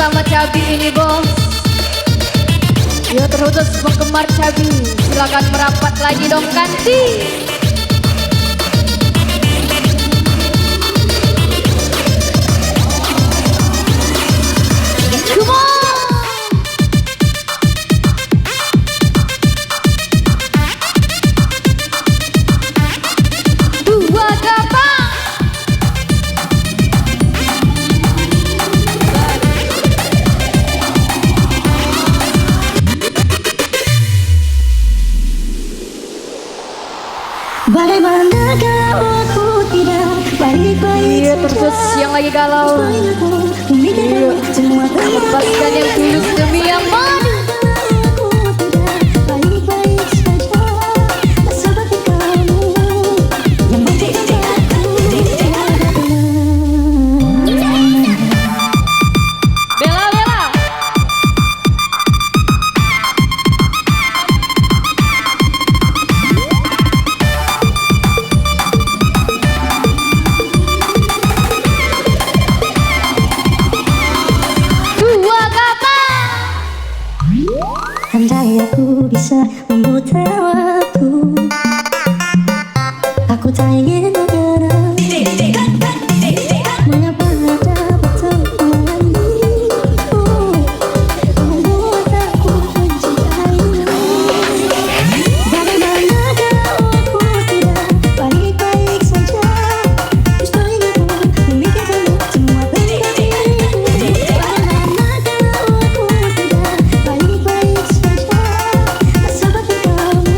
bersama Cabi ini bos. Ya terkhusus penggemar Cabi, silakan merapat lagi dong Kanti. Come on. Dua gampang. Bagaimana kalau aku tidak baik-baik Iya terus yang lagi galau. Iya, lepaskan yang tulus demi yang madu. Bella, Bella. Dua gampang. Andai aku bisa memutar waktu, aku tak ingin menyerah. Mengapa dapat terhalangiku, membuat aku mencintaimu. Bagaimana kalau aku tidak baik-baik saja, justru ingin memikirkanmu semua tentang diriku. Bagaimana kalau aku tidak baik-baik saja, seperti kamu.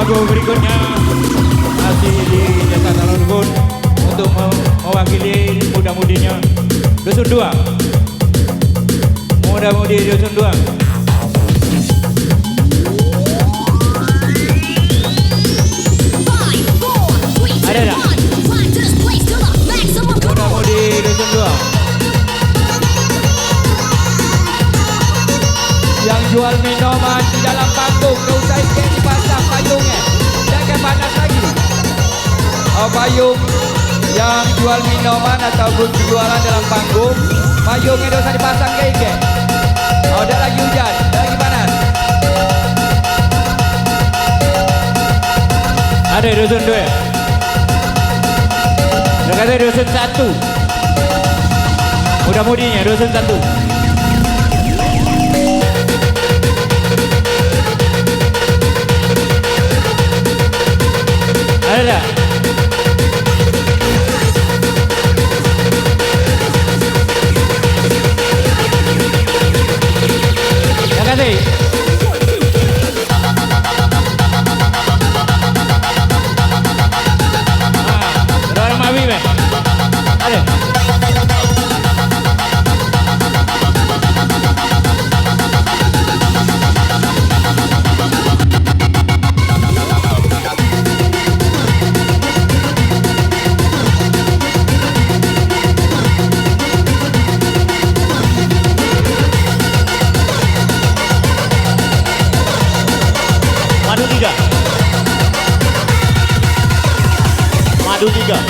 lagu berikutnya masih di Desa Talungun untuk mewakili muda-mudinya Dusun 2. Muda-mudi Dusun 2. Ada tak? Muda-mudi Dusun 2 yang jual minuman di dalam panggung, gak usah ikut dipasang payungnya, jangan panas lagi. Oh, payung yang jual minuman ataupun jualan dalam panggung, payungnya gak usah dipasang kayak. Oh, udah lagi hujan, udah lagi panas. Ada Dusun 2. Udah kata Dusun 1. Mudah-mudinya Dusun 1. Ada tak? Terima kasih. Orang Mawi be. Ada. Madu 3. Madu 3.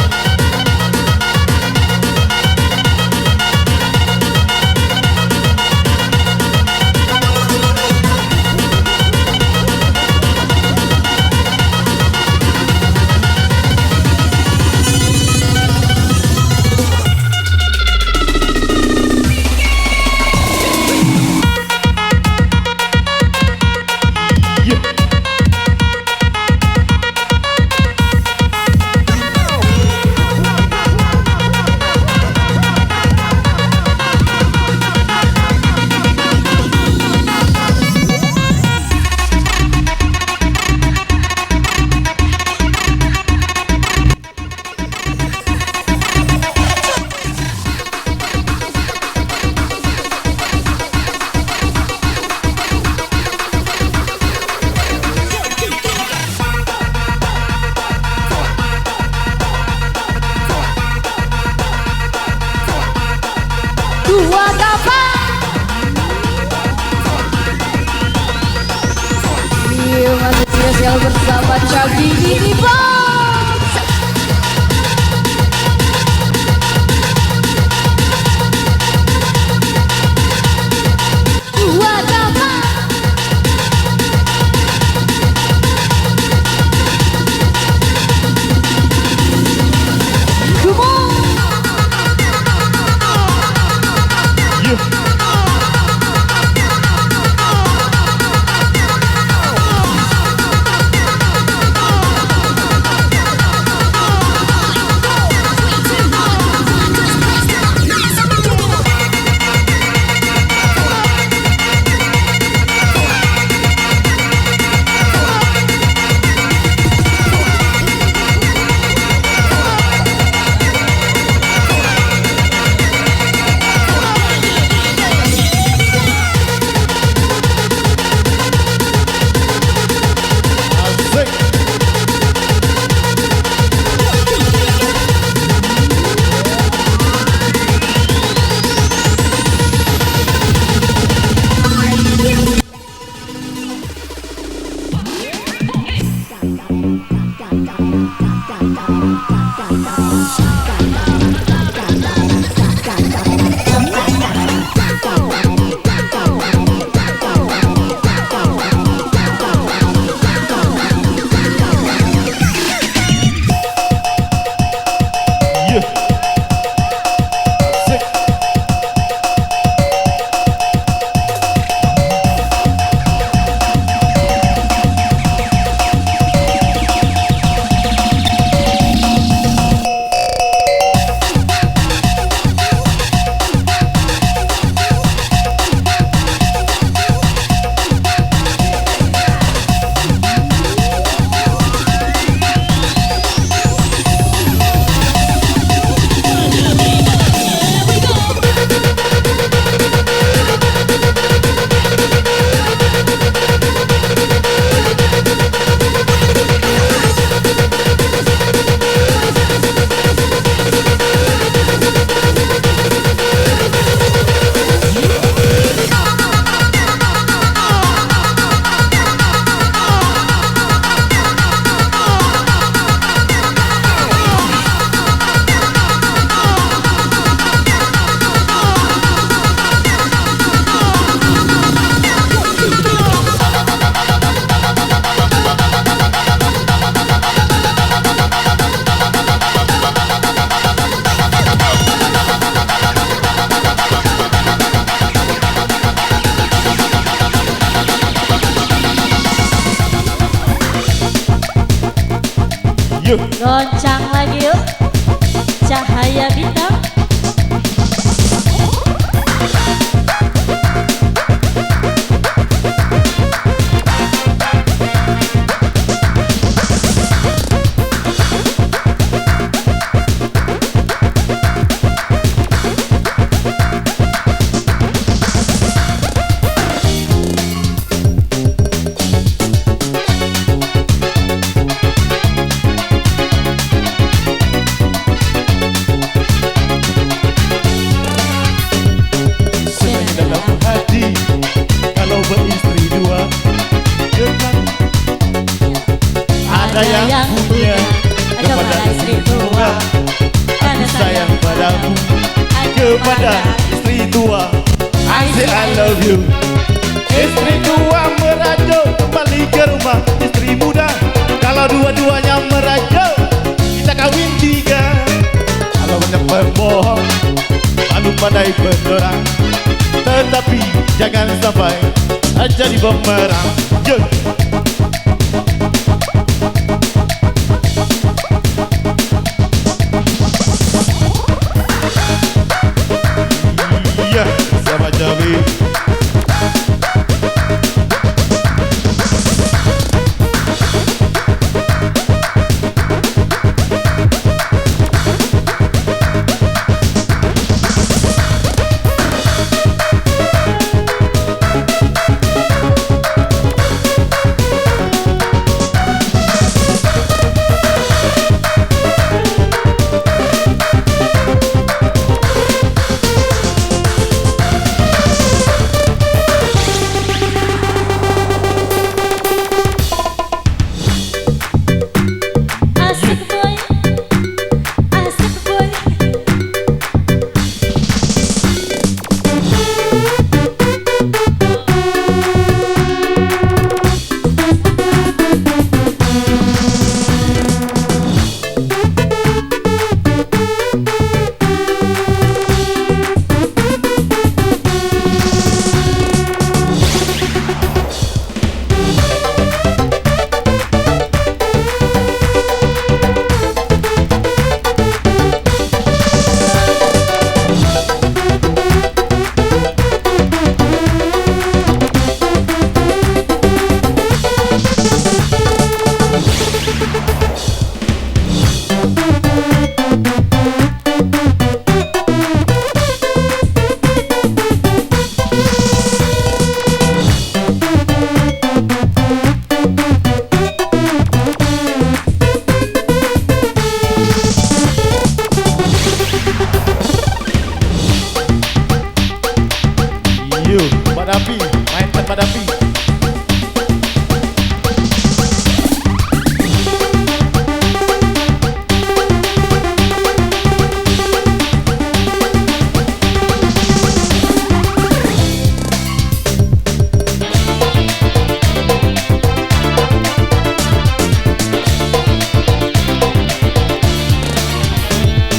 Dua kapan? Iya, masih spesial bersama Cabi ini, Bang. Dua kapan? Come on. Yuk. Goncang lagi yuk. Cahaya bintang. Ada yang punya kepada istri tua, aku sayang padamu kepada istri tua. I say I love you. Istri tua merajuk kembali ke rumah istri muda. Kalau dua-duanya merajuk, kita kawin tiga. Kalau banyak pembohong, malu pandai penderang, tetapi jangan sampai jadi bumerang. Iya, sama Javi. Yuk, Pak Dapi, mainkan Pak Dapi.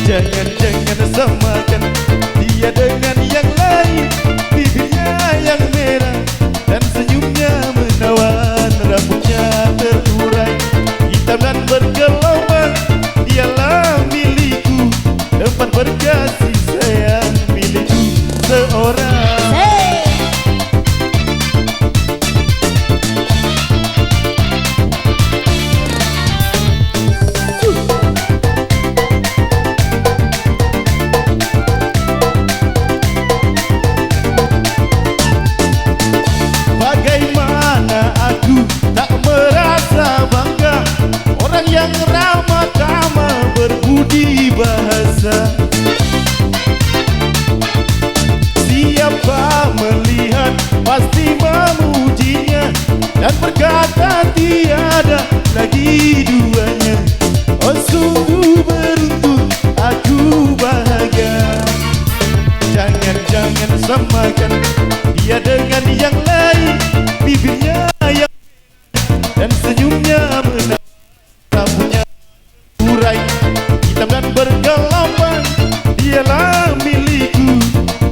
Jangan-jangan samakan dia dengan yang lain. Bibirnya yang merah dan senyumnya menawan, rambutnya terurai hitam dan bergelombang. Dialah milikku, tempat berkasih sayang milikku seorang. Tak merasa bangga orang yang ramah tamah berbudi bahasa. Siapa melihat pasti memujinya dan berkata tiada lagi duanya. Oh sungguh beruntung aku bahagia. Jangan-jangan samakan dia dengan yang lain. Bibirnya yang dan senyumnya menawan, rambutnya urai hitam dan bergelombang. Dialah milikku,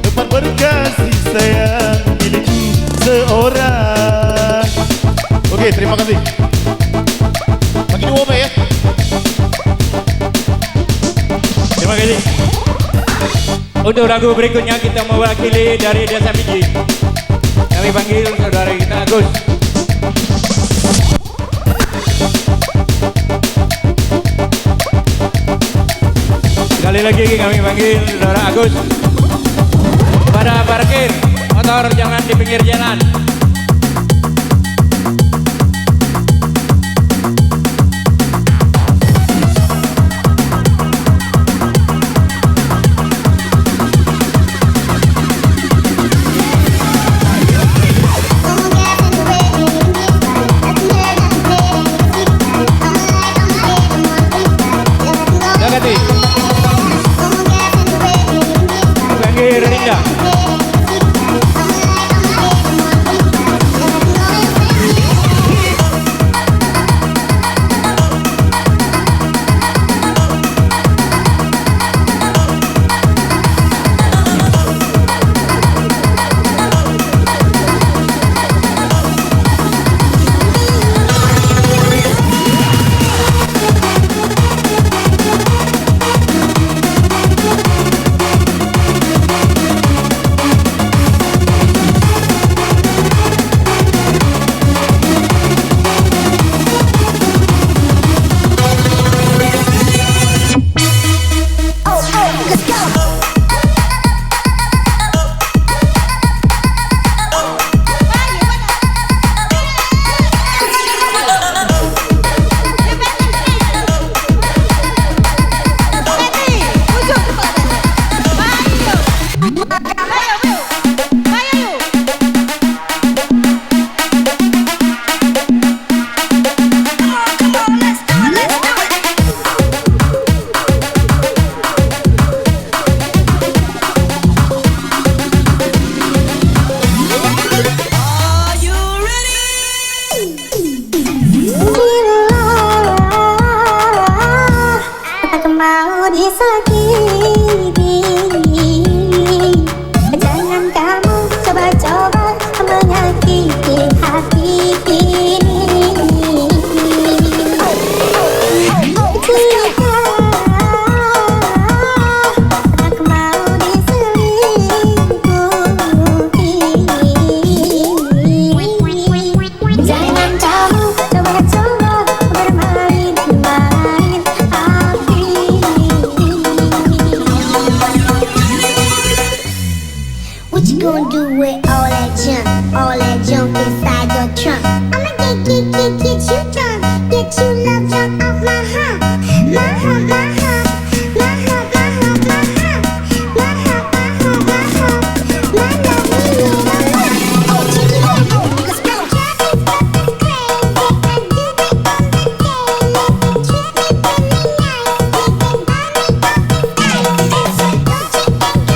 tempat berkasih sayang milikku seorang. Oke, terima kasih. Bagi dua ya. Untuk lagu berikutnya kita mewakili dari Desa Biji. Kami panggil saudara kita Agus. Sekali lagi kami panggil saudara Agus. Pada parkir motor jangan di pinggir jalan. Panggil Rinda. Mau disakiti, jangan kamu coba-coba menyakiti hati ini. Jika aku mau diselingkuhi, jangan kamu coba-coba bermain-main hati. What you gonna do with all that junk inside your trunk? I'ma get you drunk, get you love drunk off my hump, my hump, my hump, my hump, my hump, my hump, my hump, my hump, my hump, my love me in a lump. Oh, check it out, oh, let's go. Traffic stuff is crazy, I do it on the daily. Treat me really nice, you can buy me off the ice. Don't you think I'm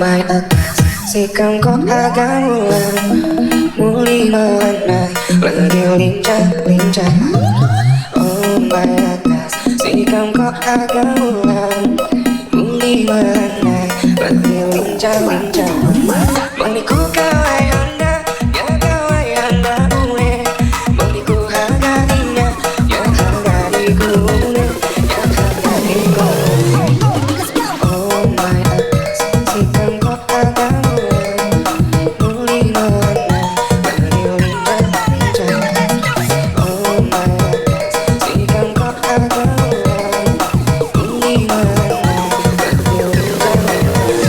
my atas sikam kok agak mulan muli mana lagi lincah-lincah. Oh my atas sikam kok agak mulan muli mana lagi lincah-lincah. Maniku kawai anda ya kawai anda uwe maniku harganya ya hargadiku ya hargadiku. Oh my atas sikam kok agak mulan muli mana lagi lincah-lincah. Oh my atas sikam kok agak mulan muli mana lagi lincah-lincah.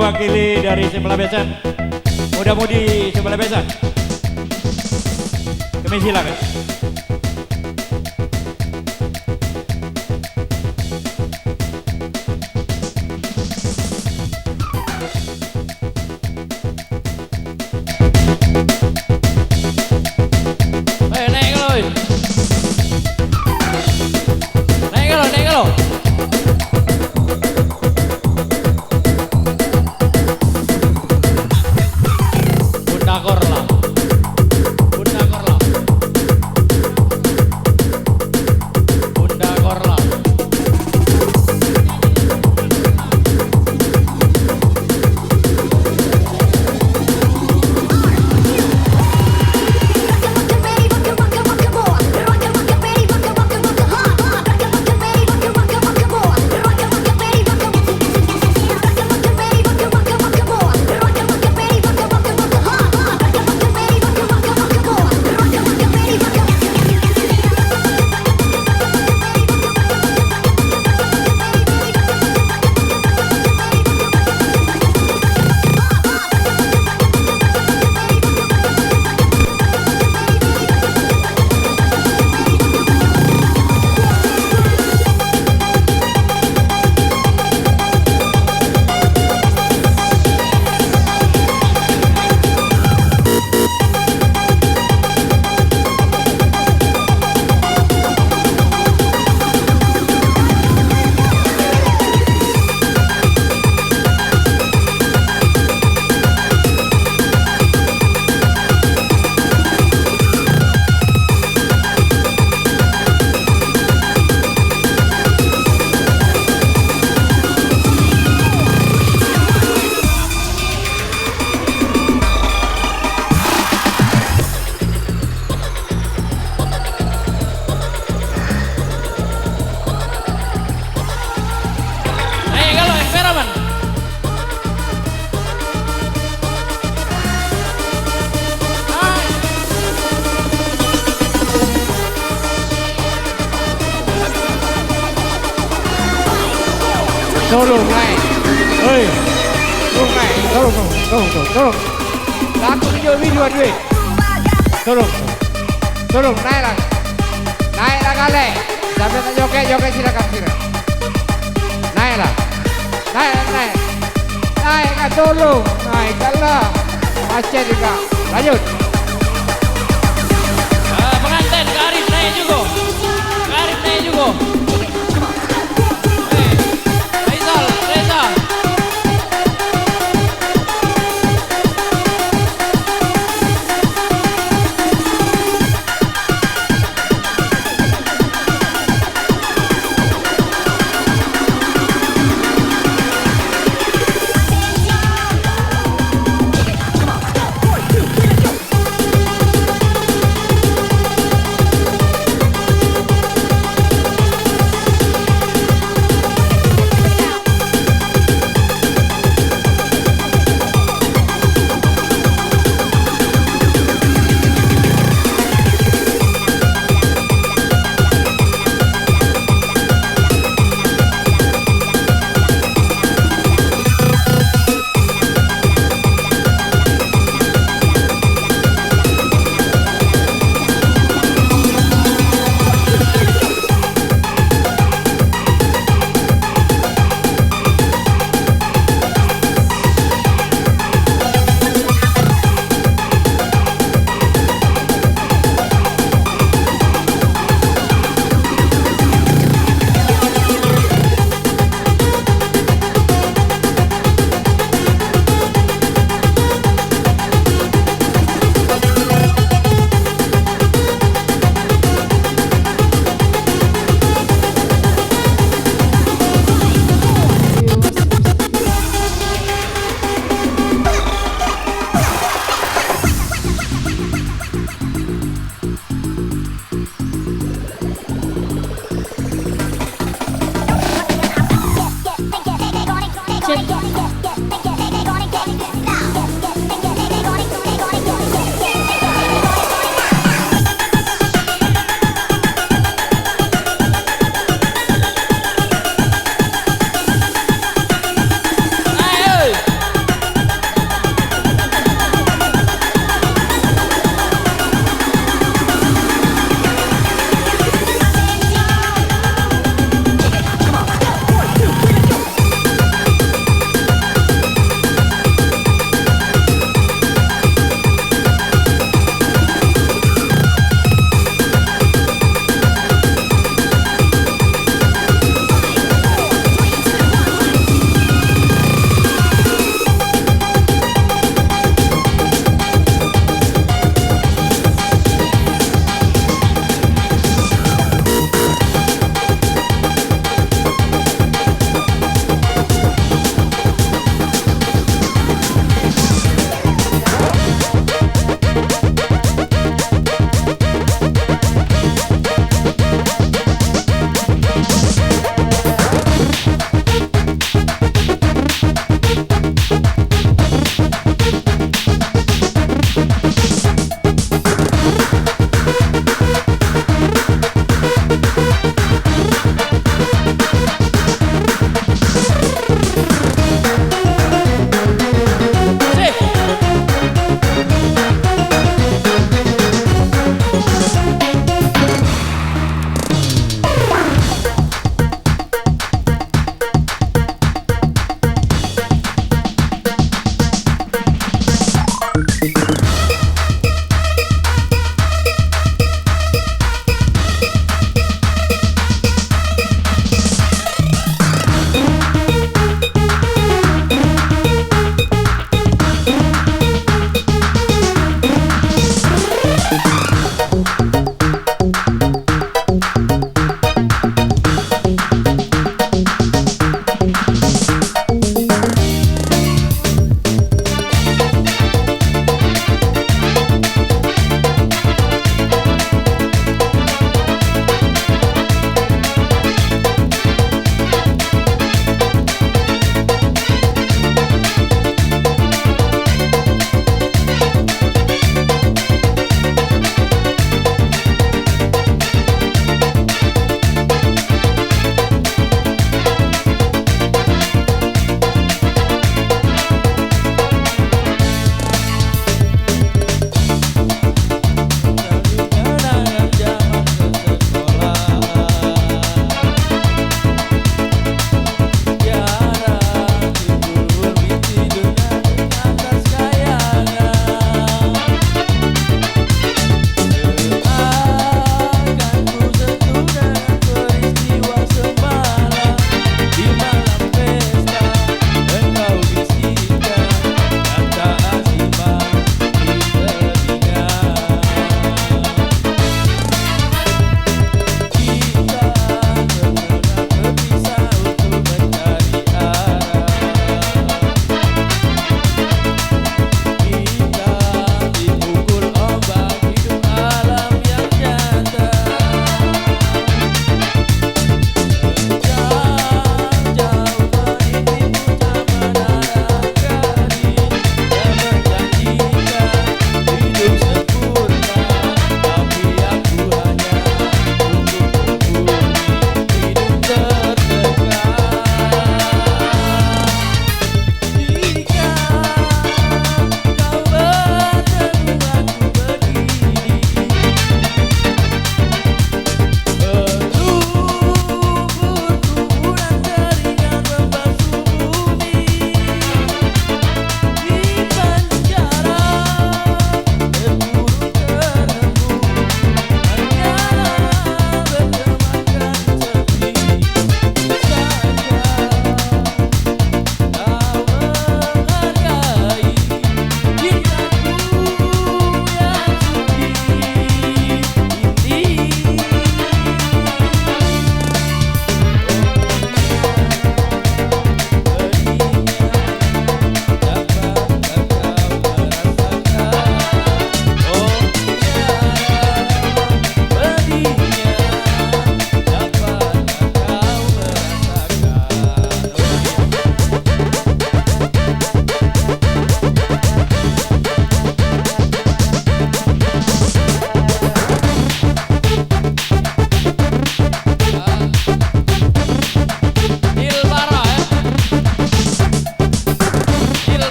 mewakili dari sebelah besan. Muda-mudi sebelah besan. Kami silakan. Ayo naik kalau. Naik kalau. Bunda Korla. Bunda Korla. Bunda Korla. Tolong naik. Hei. Tolong naik. Tolong. Aku video duit. Tolong naik lah. Naiklah kali. Sampai tak joget silakan. Naiklah. Naik. Naikkan tolong. Naikkanlah. Aceh juga. Lanjut. Pengantin ke Arif naik juga. Reza.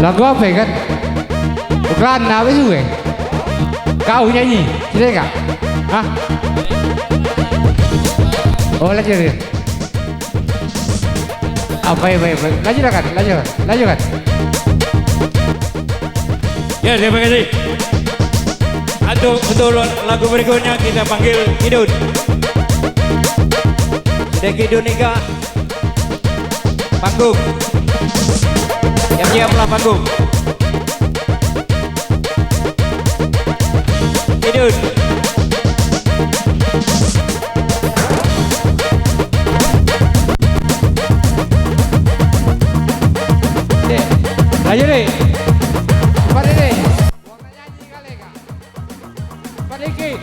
Lagu apa ya kan? Bukan apa sih gue? Kau nyanyi, tidak kak? Hah? Oh lanjut ya. Apa ya, lanjut kan? Lanjut kan? Ya, terima kasih. Untuk lagu berikutnya kita panggil Kidun. Sudah Kidun nih kak. Panggung. Siap-siaplah panggung. Kidun. Lanjut deh. Pada deh. Warna nyanyi kali kak. Pada iki.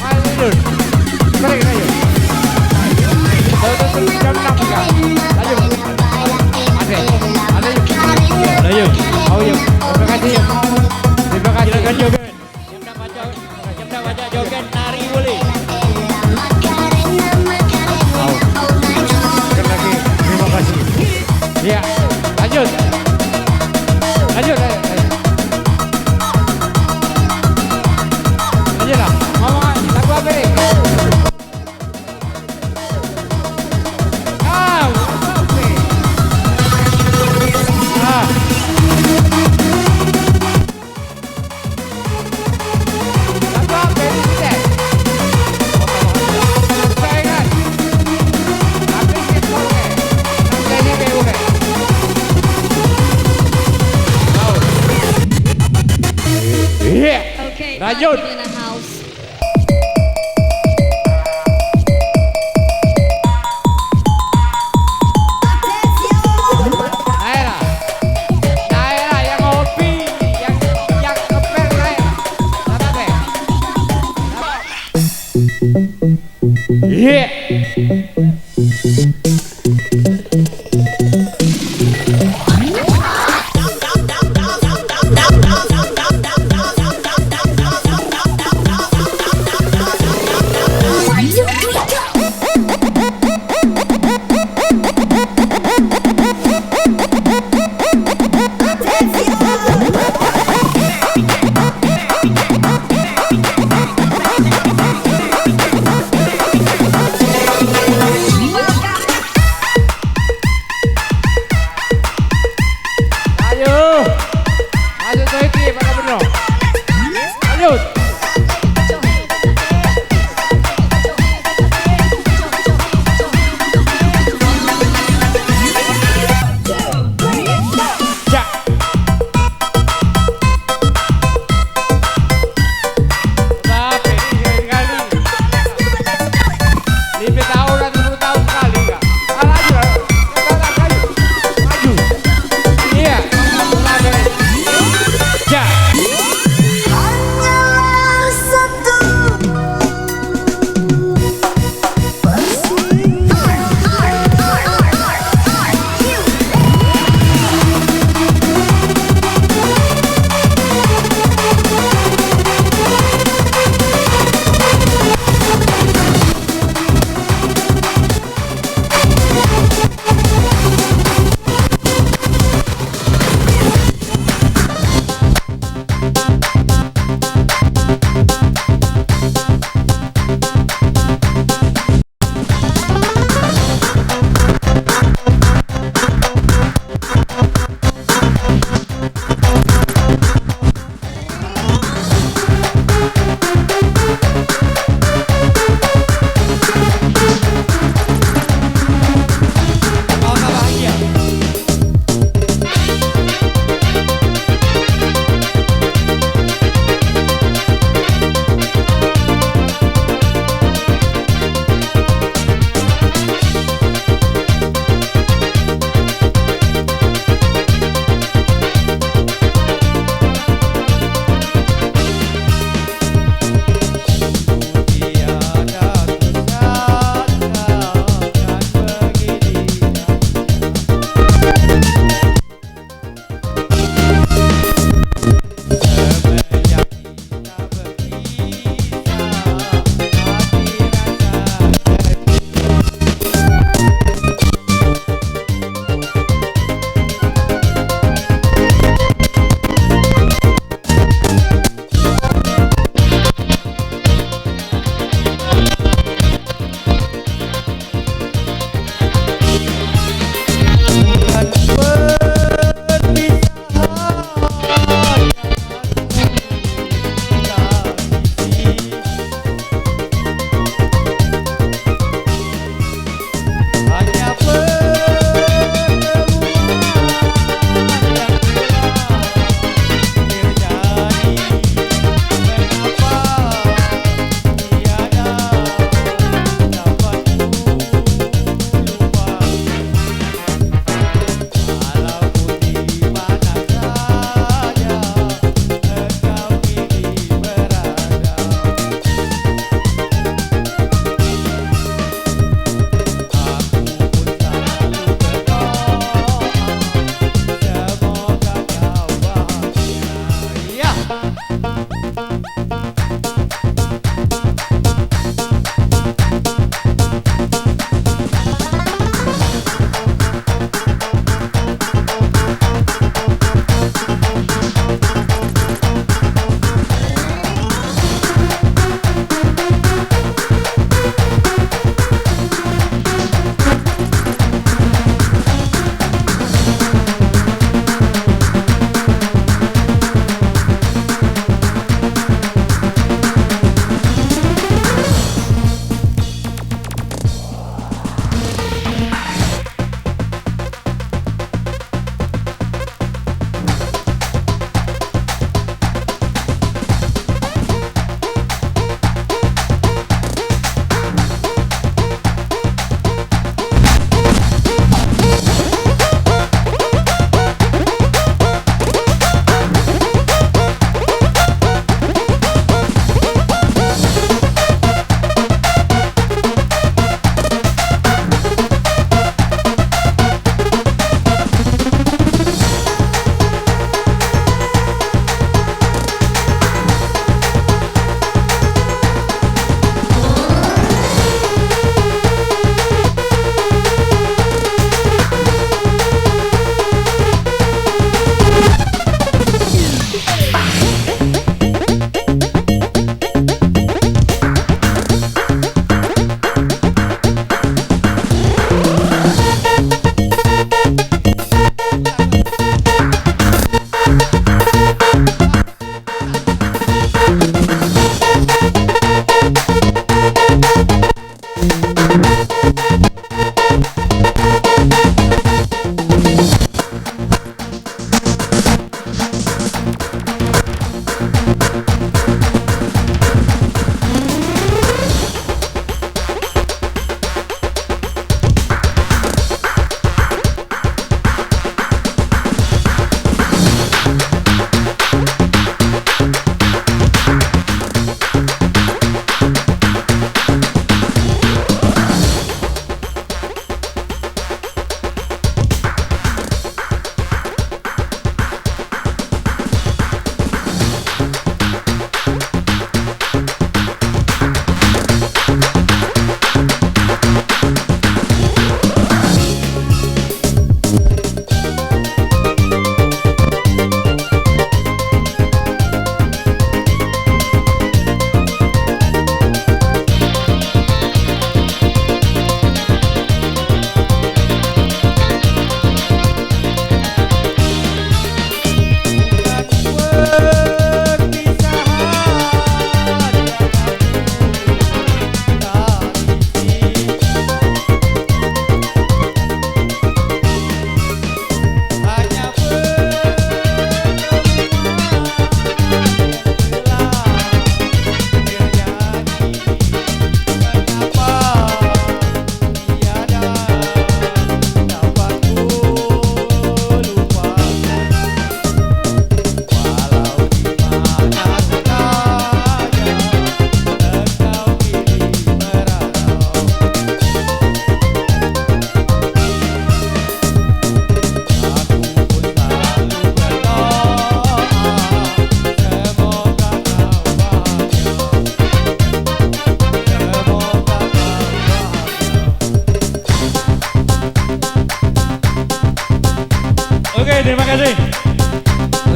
Ayo tidur. Pada iki ayo. Tuh jam 6 kak. Lanjut. Ada. Ayo. Oh iya. Terima kasih. Terima kasih. Silakan joget. Jam dah baca joget nari boleh. Sekali lagi. Terima kasih. Ya. Lanjut. Lanjut. Lanjut lah. Ngomong lagu apa nih? Lanjut. Daerah yang ngopi, yang ngepel daerah. Sana deh. Iya.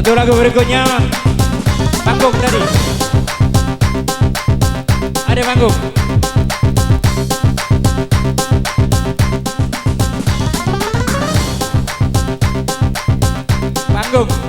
Untuk lagu berikutnya, panggung tadi. Ada panggung. Panggung.